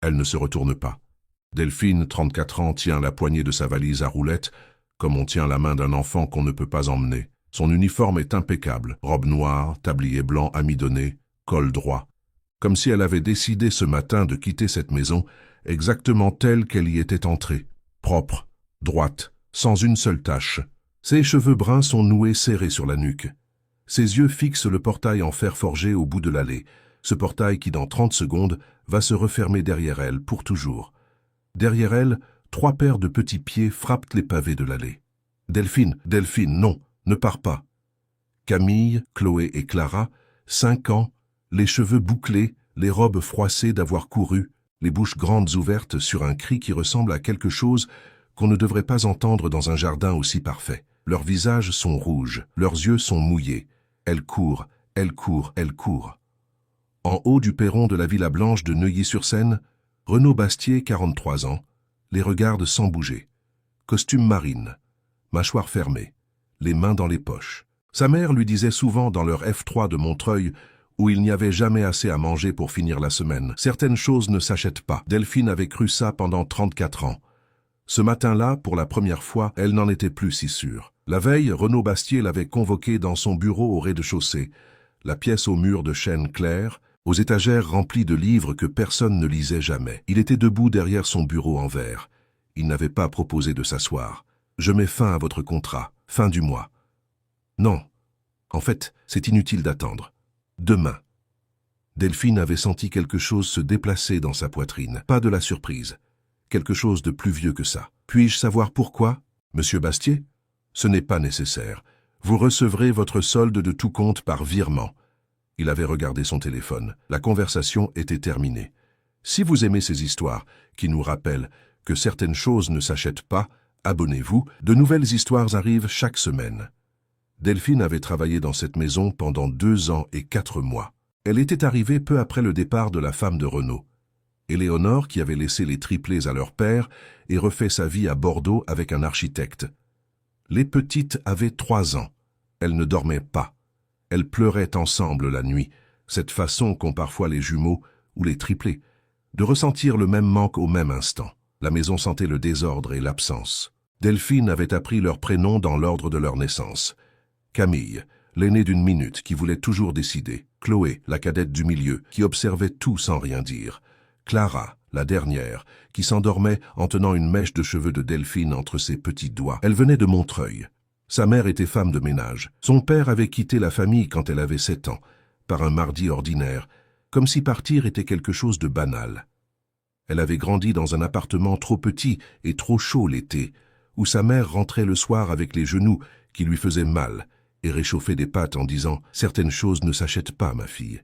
Elle ne se retourne pas. Delphine, 34 ans, tient la poignée de sa valise à roulettes, comme on tient la main d'un enfant qu'on ne peut pas emmener. Son uniforme est impeccable, robe noire, tablier blanc amidonné, col droit. Comme si elle avait décidé ce matin de quitter cette maison exactement telle qu'elle y était entrée. Propre, droite, sans une seule tache. Ses cheveux bruns sont noués serrés sur la nuque. Ses yeux fixent le portail en fer forgé au bout de l'allée, ce portail qui dans 30 secondes va se refermer derrière elle pour toujours. Derrière elle, 3 paires de petits pieds frappent les pavés de l'allée. Delphine, Delphine, non, ne pars pas. Camille, Chloé et Clara, 5 ans, les cheveux bouclés, les robes froissées d'avoir couru, les bouches grandes ouvertes sur un cri qui ressemble à quelque chose qu'on ne devrait pas entendre dans un jardin aussi parfait. Leurs visages sont rouges, leurs yeux sont mouillés. Elles courent, elles courent, elles courent. En haut du perron de la Villa Blanche de Neuilly-sur-Seine, Renaud Bastier, 43 ans, les regarde sans bouger. Costume marine, mâchoire fermée, les mains dans les poches. Sa mère lui disait souvent dans leur F3 de Montreuil, où il n'y avait jamais assez à manger pour finir la semaine. Certaines choses ne s'achètent pas. Delphine avait cru ça pendant 34 ans. Ce matin-là, pour la première fois, elle n'en était plus si sûre. La veille, Renaud Bastier l'avait convoquée dans son bureau au rez-de-chaussée, la pièce aux murs de chêne clair, aux étagères remplies de livres que personne ne lisait jamais. Il était debout derrière son bureau en verre. Il n'avait pas proposé de s'asseoir. « Je mets fin à votre contrat, fin du mois. » « Non. En fait, c'est inutile d'attendre. Demain. » Delphine avait senti quelque chose se déplacer dans sa poitrine. Pas de la surprise. Quelque chose de plus vieux que ça. « Puis-je savoir pourquoi, Monsieur Bastier ? » ?»« Ce n'est pas nécessaire. Vous recevrez votre solde de tout compte par virement. » Il avait regardé son téléphone. La conversation était terminée. Si vous aimez ces histoires, qui nous rappellent que certaines choses ne s'achètent pas, abonnez-vous. De nouvelles histoires arrivent chaque semaine. Delphine avait travaillé dans cette maison pendant 2 ans et 4 mois. Elle était arrivée peu après le départ de la femme de Renaud. Éléonore, qui avait laissé les triplés à leur père et refait sa vie à Bordeaux avec un architecte. Les petites avaient 3 ans. Elles ne dormaient pas. Elles pleuraient ensemble la nuit, cette façon qu'ont parfois les jumeaux ou les triplés, de ressentir le même manque au même instant. La maison sentait le désordre et l'absence. Delphine avait appris leurs prénoms dans l'ordre de leur naissance. Camille, l'aînée d'une minute, qui voulait toujours décider. Chloé, la cadette du milieu, qui observait tout sans rien dire. Clara, la dernière, qui s'endormait en tenant une mèche de cheveux de Delphine entre ses petits doigts. Elle venait de Montreuil. Sa mère était femme de ménage. Son père avait quitté la famille quand elle avait 7 ans, par un mardi ordinaire, comme si partir était quelque chose de banal. Elle avait grandi dans un appartement trop petit et trop chaud l'été, où sa mère rentrait le soir avec les genoux qui lui faisaient mal, et réchauffait des pâtes en disant « Certaines choses ne s'achètent pas, ma fille.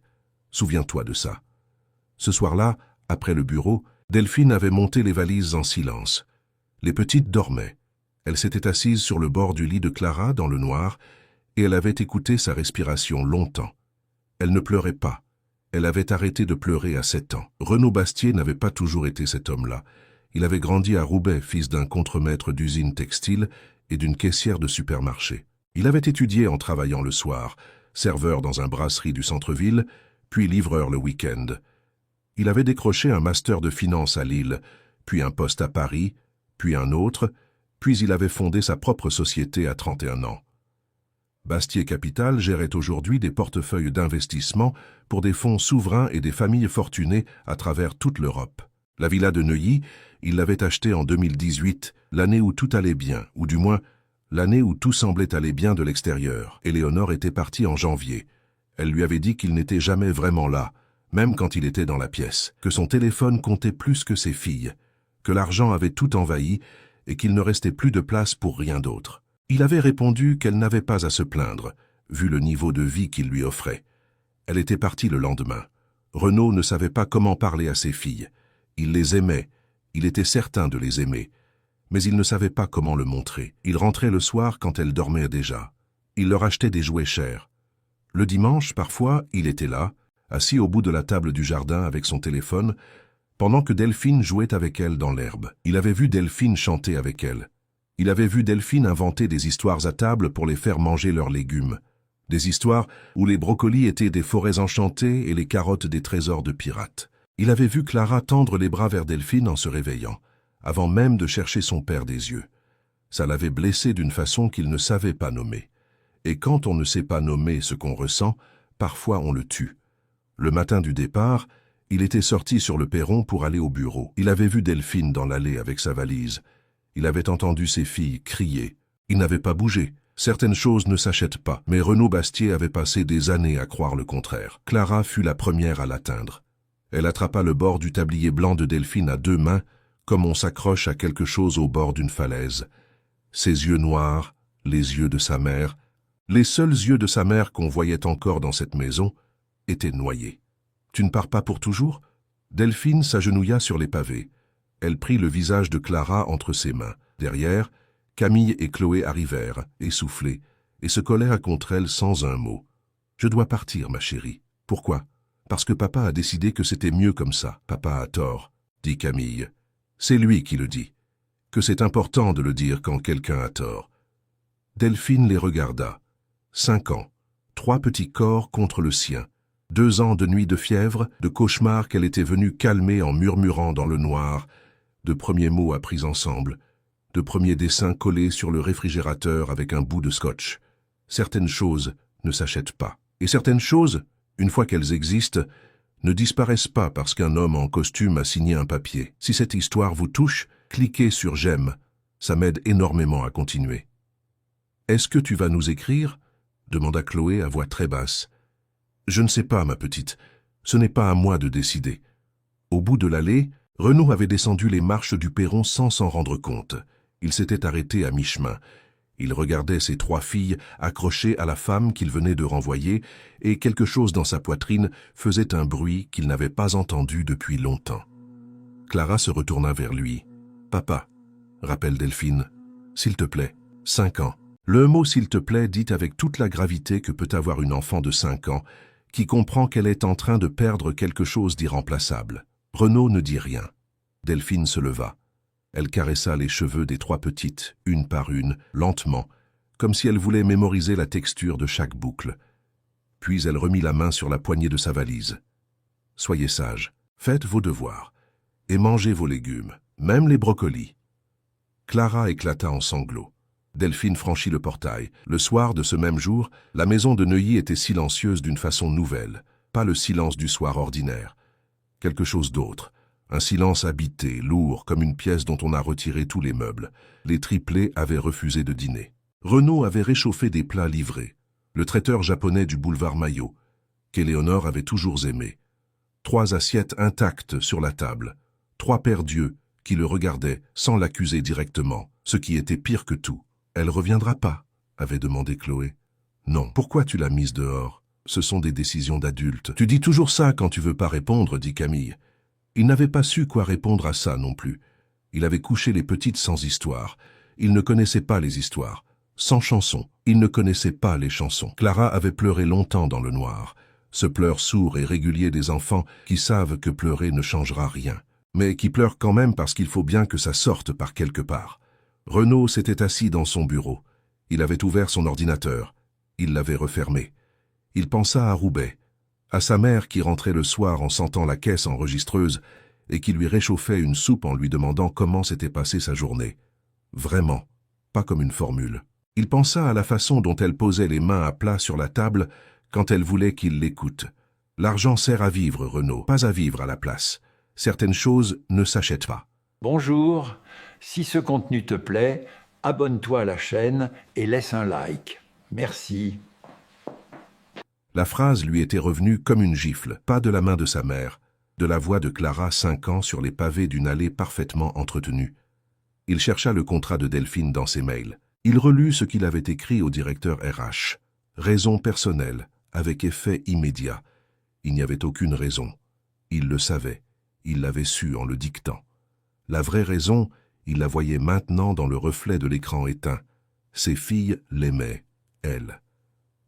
Souviens-toi de ça. » Ce soir-là, après le bureau, Delphine avait monté les valises en silence. Les petites dormaient. Elle s'était assise sur le bord du lit de Clara, dans le noir, et elle avait écouté sa respiration longtemps. Elle ne pleurait pas. Elle avait arrêté de pleurer à 7 ans. Renaud Bastier n'avait pas toujours été cet homme-là. Il avait grandi à Roubaix, fils d'un contremaître d'usine textile et d'une caissière de supermarché. Il avait étudié en travaillant le soir, serveur dans un brasserie du centre-ville, puis livreur le week-end. Il avait décroché un master de finance à Lille, puis un poste à Paris, puis un autre, puis il avait fondé sa propre société à 31 ans. Bastier Capital gérait aujourd'hui des portefeuilles d'investissement pour des fonds souverains et des familles fortunées à travers toute l'Europe. La villa de Neuilly, il l'avait achetée en 2018, l'année où tout allait bien, ou du moins l'année où tout semblait aller bien de l'extérieur. Éléonore était partie en janvier. Elle lui avait dit qu'il n'était jamais vraiment là, même quand il était dans la pièce, que son téléphone comptait plus que ses filles, que l'argent avait tout envahi et qu'il ne restait plus de place pour rien d'autre. Il avait répondu qu'elle n'avait pas à se plaindre, vu le niveau de vie qu'il lui offrait. Elle était partie le lendemain. Renaud ne savait pas comment parler à ses filles. Il les aimait, il était certain de les aimer, mais il ne savait pas comment le montrer. Il rentrait le soir quand elles dormaient déjà. Il leur achetait des jouets chers. Le dimanche, parfois, il était là, assis au bout de la table du jardin avec son téléphone, pendant que Delphine jouait avec elle dans l'herbe. Il avait vu Delphine chanter avec elle. Il avait vu Delphine inventer des histoires à table pour les faire manger leurs légumes. Des histoires où les brocolis étaient des forêts enchantées et les carottes des trésors de pirates. Il avait vu Clara tendre les bras vers Delphine en se réveillant, avant même de chercher son père des yeux. Ça l'avait blessé d'une façon qu'il ne savait pas nommer. Et quand on ne sait pas nommer ce qu'on ressent, parfois on le tue. Le matin du départ, il était sorti sur le perron pour aller au bureau. Il avait vu Delphine dans l'allée avec sa valise. Il avait entendu ses filles crier. Il n'avait pas bougé. Certaines choses ne s'achètent pas, mais Renaud Bastier avait passé des années à croire le contraire. Clara fut la première à l'atteindre. Elle attrapa le bord du tablier blanc de Delphine à 2 mains, comme on s'accroche à quelque chose au bord d'une falaise. Ses yeux noirs, les yeux de sa mère, les seuls yeux de sa mère qu'on voyait encore dans cette maison, étaient noyés. « Tu ne pars pas pour toujours ?» Delphine s'agenouilla sur les pavés. Elle prit le visage de Clara entre ses mains. Derrière, Camille et Chloé arrivèrent, essoufflés, et se collèrent contre elle sans un mot. « Je dois partir, ma chérie. »« Pourquoi ?»« Parce que papa a décidé que c'était mieux comme ça. »« Papa a tort, » dit Camille. « C'est lui qui le dit. Que c'est important de le dire quand quelqu'un a tort. » Delphine les regarda. 5 ans, 3 petits corps contre le sien. 2 ans de nuits de fièvre, de cauchemars qu'elle était venue calmer en murmurant dans le noir, de premiers mots appris ensemble, de premiers dessins collés sur le réfrigérateur avec un bout de scotch. Certaines choses ne s'achètent pas. Et certaines choses, une fois qu'elles existent, ne disparaissent pas parce qu'un homme en costume a signé un papier. Si cette histoire vous touche, cliquez sur « J'aime ». Ça m'aide énormément à continuer. « Est-ce que tu vas nous écrire ?» demanda Chloé à voix très basse. « Je ne sais pas, ma petite. Ce n'est pas à moi de décider. » Au bout de l'allée, Renaud avait descendu les marches du perron sans s'en rendre compte. Il s'était arrêté à mi-chemin. Il regardait ses 3 filles accrochées à la femme qu'il venait de renvoyer, et quelque chose dans sa poitrine faisait un bruit qu'il n'avait pas entendu depuis longtemps. Clara se retourna vers lui. « Papa, rappelle Delphine, s'il te plaît, 5 ans. » Le mot « s'il te plaît » dit avec toute la gravité que peut avoir une enfant de 5 ans, qui comprend qu'elle est en train de perdre quelque chose d'irremplaçable. Renaud ne dit rien. Delphine se leva. Elle caressa les cheveux des 3 petites, une par une, lentement, comme si elle voulait mémoriser la texture de chaque boucle. Puis elle remit la main sur la poignée de sa valise. « Soyez sages, faites vos devoirs, et mangez vos légumes, même les brocolis. » Clara éclata en sanglots. Delphine franchit le portail. Le soir de ce même jour, la maison de Neuilly était silencieuse d'une façon nouvelle, pas le silence du soir ordinaire. Quelque chose d'autre. Un silence habité, lourd, comme une pièce dont on a retiré tous les meubles. Les triplés avaient refusé de dîner. Renaud avait réchauffé des plats livrés. Le traiteur japonais du boulevard Maillot, qu'Éléonore avait toujours aimé. 3 assiettes intactes sur la table. 3 paires d'yeux qui le regardaient sans l'accuser directement, ce qui était pire que tout. « Elle reviendra pas ?» avait demandé Chloé. « Non. Pourquoi tu l'as mise dehors? Ce sont des décisions d'adultes. »« Tu dis toujours ça quand tu veux pas répondre, » dit Camille. Il n'avait pas su quoi répondre à ça non plus. Il avait couché les petites sans histoire. Il ne connaissait pas les histoires. Sans chansons. Il ne connaissait pas les chansons. Clara avait pleuré longtemps dans le noir. Ce pleur sourd et régulier des enfants qui savent que pleurer ne changera rien, mais qui pleurent quand même parce qu'il faut bien que ça sorte par quelque part. Renaud s'était assis dans son bureau. Il avait ouvert son ordinateur. Il l'avait refermé. Il pensa à Roubaix, à sa mère qui rentrait le soir en sentant la caisse enregistreuse et qui lui réchauffait une soupe en lui demandant comment s'était passée sa journée. Vraiment, pas comme une formule. Il pensa à la façon dont elle posait les mains à plat sur la table quand elle voulait qu'il l'écoute. L'argent sert à vivre, Renaud, pas à vivre à la place. Certaines choses ne s'achètent pas. Bonjour, si ce contenu te plaît, abonne-toi à la chaîne et laisse un like. Merci. La phrase lui était revenue comme une gifle, pas de la main de sa mère, de la voix de Clara, 5 ans, sur les pavés d'une allée parfaitement entretenue. Il chercha le contrat de Delphine dans ses mails. Il relut ce qu'il avait écrit au directeur RH. Raison personnelle, avec effet immédiat. Il n'y avait aucune raison. Il le savait. Il l'avait su en le dictant. La vraie raison, il la voyait maintenant dans le reflet de l'écran éteint. Ses filles l'aimaient, elle.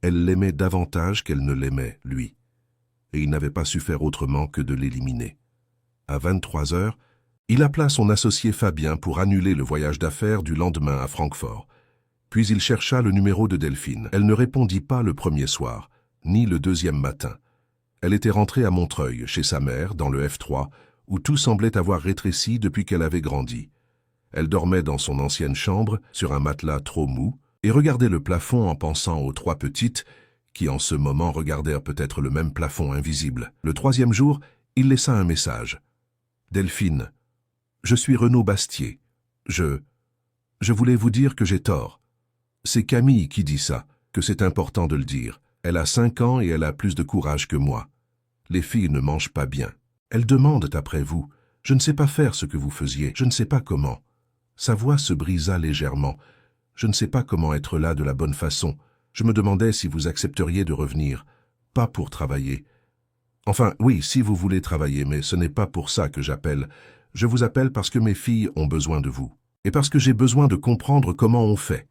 Elle l'aimait davantage qu'elle ne l'aimait, lui. Et il n'avait pas su faire autrement que de l'éliminer. À 23 heures, il appela son associé Fabien pour annuler le voyage d'affaires du lendemain à Francfort. Puis il chercha le numéro de Delphine. Elle ne répondit pas le premier soir, ni le deuxième matin. Elle était rentrée à Montreuil, chez sa mère, dans le F3, où tout semblait avoir rétréci depuis qu'elle avait grandi. Elle dormait dans son ancienne chambre, sur un matelas trop mou, et regardait le plafond en pensant aux trois petites, qui en ce moment regardèrent peut-être le même plafond invisible. Le troisième jour, il laissa un message. « Delphine, je suis Renaud Bastier. Je voulais vous dire que j'ai tort. C'est Camille qui dit ça, que c'est important de le dire. Elle a 5 ans et elle a plus de courage que moi. Les filles ne mangent pas bien. Elles demandent après vous. Je ne sais pas faire ce que vous faisiez, je ne sais pas comment. » Sa voix se brisa légèrement. « Je ne sais pas comment être là de la bonne façon. Je me demandais si vous accepteriez de revenir. Pas pour travailler. Enfin, oui, si vous voulez travailler, mais ce n'est pas pour ça que j'appelle. Je vous appelle parce que mes filles ont besoin de vous. Et parce que j'ai besoin de comprendre comment on fait. »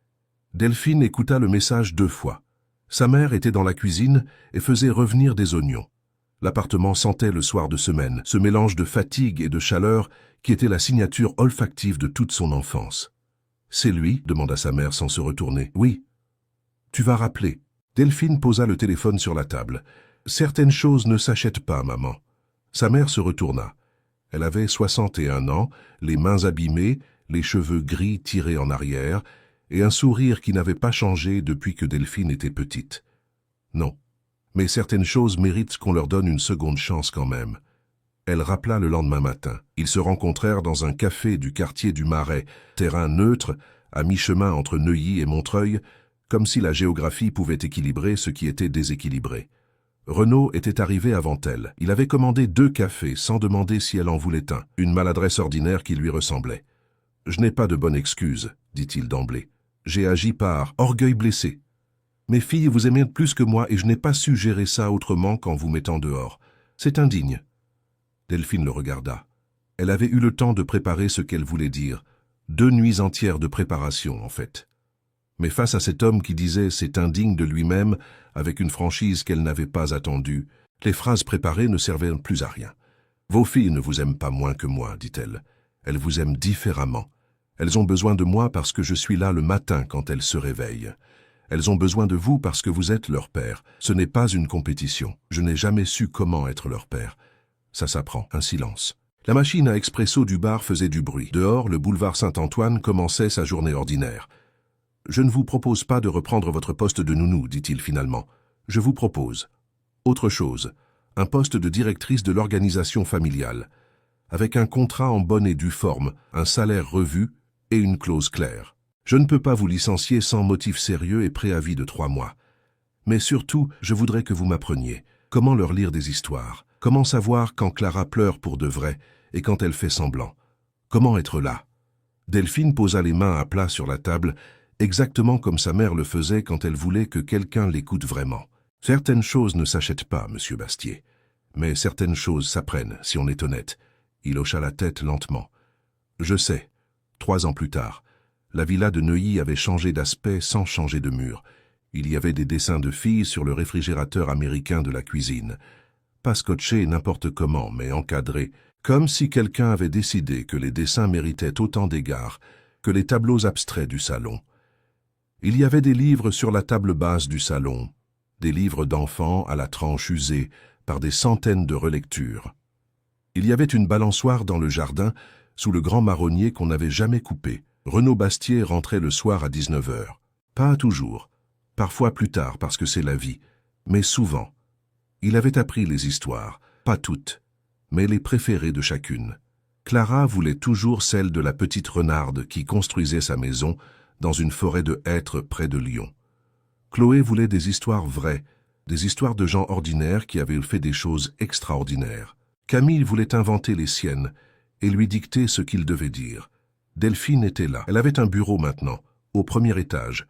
Delphine écouta le message 2 fois. Sa mère était dans la cuisine et faisait revenir des oignons. L'appartement sentait le soir de semaine, ce mélange de fatigue et de chaleur qui était la signature olfactive de toute son enfance. « C'est lui ?» demanda sa mère sans se retourner. « Oui. »« Tu vas rappeler. » Delphine posa le téléphone sur la table. « Certaines choses ne s'achètent pas, maman. » Sa mère se retourna. Elle avait 61 ans, les mains abîmées, les cheveux gris tirés en arrière, et un sourire qui n'avait pas changé depuis que Delphine était petite. Non, mais certaines choses méritent qu'on leur donne une seconde chance quand même. Elle rappela le lendemain matin. Ils se rencontrèrent dans un café du quartier du Marais, terrain neutre, à mi-chemin entre Neuilly et Montreuil, comme si la géographie pouvait équilibrer ce qui était déséquilibré. Renaud était arrivé avant elle. Il avait commandé 2 cafés sans demander si elle en voulait un, une maladresse ordinaire qui lui ressemblait. « Je n'ai pas de bonne excuse, » dit-il d'emblée. « J'ai agi par orgueil blessé. Mes filles vous aimez plus que moi et je n'ai pas su gérer ça autrement qu'en vous mettant dehors. C'est indigne. » Delphine le regarda. Elle avait eu le temps de préparer ce qu'elle voulait dire. 2 nuits entières de préparation, en fait. Mais face à cet homme qui disait « c'est indigne » de lui-même, avec une franchise qu'elle n'avait pas attendue, les phrases préparées ne servaient plus à rien. « Vos filles ne vous aiment pas moins que moi, dit-elle. Elles vous aiment différemment. Elles ont besoin de moi parce que je suis là le matin quand elles se réveillent. Elles ont besoin de vous parce que vous êtes leur père. Ce n'est pas une compétition. Je n'ai jamais su comment être leur père. Ça s'apprend. » Un silence. La machine à expresso du bar faisait du bruit. Dehors, le boulevard Saint-Antoine commençait sa journée ordinaire. « Je ne vous propose pas de reprendre votre poste de nounou, dit-il finalement. Je vous propose autre chose, un poste de directrice de l'organisation familiale, avec un contrat en bonne et due forme, un salaire revu et une clause claire. Je ne peux pas vous licencier sans motif sérieux et préavis de 3 mois. Mais surtout, je voudrais que vous m'appreniez comment leur lire des histoires, comment savoir quand Clara pleure pour de vrai et quand elle fait semblant. Comment être là. » Delphine posa les mains à plat sur la table, exactement comme sa mère le faisait quand elle voulait que quelqu'un l'écoute vraiment. « Certaines choses ne s'achètent pas, monsieur Bastier. Mais certaines choses s'apprennent, si on est honnête. » Il hocha la tête lentement. « Je sais. 3 ans plus tard, la villa de Neuilly avait changé d'aspect sans changer de mur. Il y avait des dessins de filles sur le réfrigérateur américain de la cuisine. Pas scotchés n'importe comment, mais encadrés, comme si quelqu'un avait décidé que les dessins méritaient autant d'égards que les tableaux abstraits du salon. Il y avait des livres sur la table basse du salon, des livres d'enfants à la tranche usée par des centaines de relectures. Il y avait une balançoire dans le jardin, sous le grand marronnier qu'on n'avait jamais coupé. Renaud Bastier rentrait le soir à 19h. Pas toujours, parfois plus tard parce que c'est la vie, mais souvent. Il avait appris les histoires, pas toutes, mais les préférées de chacune. Clara voulait toujours celle de la petite renarde qui construisait sa maison dans une forêt de hêtres près de Lyon. Chloé voulait des histoires vraies, des histoires de gens ordinaires qui avaient fait des choses extraordinaires. Camille voulait inventer les siennes et lui dicter ce qu'il devait dire. Delphine était là. Elle avait un bureau maintenant, au 1er étage.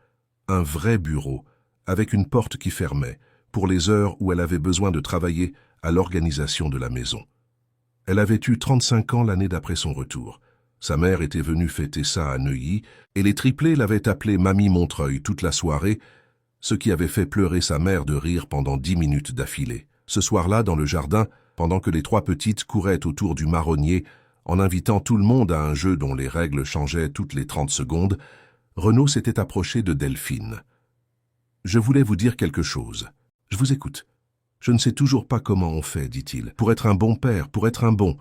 Un vrai bureau, avec une porte qui fermait, pour les heures où elle avait besoin de travailler à l'organisation de la maison. Elle avait eu 35 ans l'année d'après son retour. Sa mère était venue fêter ça à Neuilly, et les triplés l'avaient appelée Mamie Montreuil toute la soirée, ce qui avait fait pleurer sa mère de rire pendant 10 minutes d'affilée. Ce soir-là, dans le jardin, pendant que les 3 petites couraient autour du marronnier, en invitant tout le monde à un jeu dont les règles changeaient toutes les 30 secondes, Renaud s'était approché de Delphine. « Je voulais vous dire quelque chose. Je vous écoute. » Je ne sais toujours pas comment on fait, dit-il, pour être un bon père, pour être un bon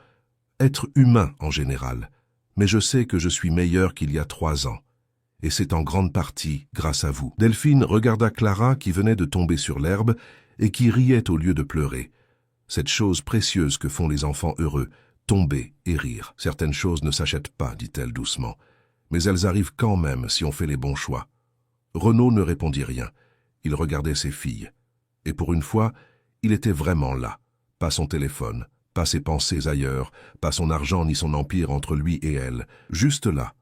être humain en général. Mais je sais que je suis meilleur qu'il y a 3 ans. Et c'est en grande partie grâce à vous. Delphine regarda Clara qui venait de tomber sur l'herbe et qui riait au lieu de pleurer. Cette chose précieuse que font les enfants heureux, tomber et rire. Certaines choses ne s'achètent pas, dit-elle doucement, mais elles arrivent quand même si on fait les bons choix. Renaud ne répondit rien. Il regardait ses filles. Et pour une fois, il était vraiment là. Pas son téléphone, pas ses pensées ailleurs, pas son argent ni son empire entre lui et elle. Juste là.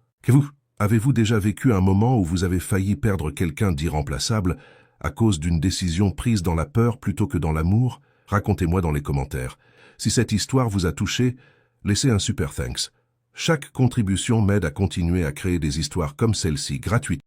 Avez-vous déjà vécu un moment où vous avez failli perdre quelqu'un d'irremplaçable à cause d'une décision prise dans la peur plutôt que dans l'amour? Racontez-moi dans les commentaires. Si cette histoire vous a touché, laissez un super thanks. Chaque contribution m'aide à continuer à créer des histoires comme celle-ci, gratuites.